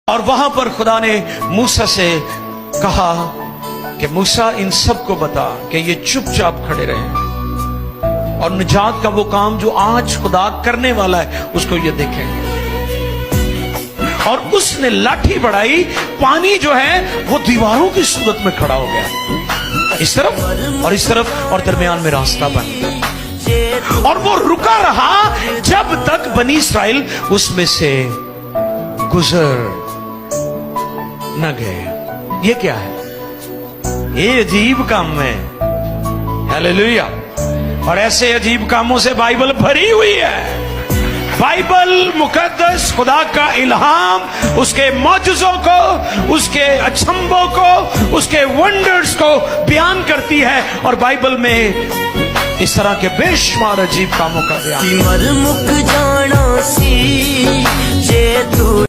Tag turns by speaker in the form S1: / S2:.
S1: और वहां पर खुदा ने मूसा से कहा कि मूसा इन सबको बता कि ये चुपचाप खड़े रहे और निजात का वो काम जो आज खुदा करने वाला है उसको ये देखेंगे। और उसने लाठी बढ़ाई, पानी जो है वो दीवारों की सूरत में खड़ा हो गया, इस तरफ और इस तरफ, और दरमियान में रास्ता बन गया। और वो रुका रहा जब तक बनी इस्राएल उसमें से गुजर न गए। ये क्या है? ये अजीब काम है। हालेलुया। और ऐसे अजीब कामों से बाइबल भरी हुई है। बाइबल मुकद्दस खुदा का इल्हाम उसके मौजज़ों को, उसके अचंभों को, उसके वंडर्स को बयान करती है। और बाइबल में इस तरह के बेशुमार अजीब कामों का बयान।
S2: मर मुक जाना सी जे तू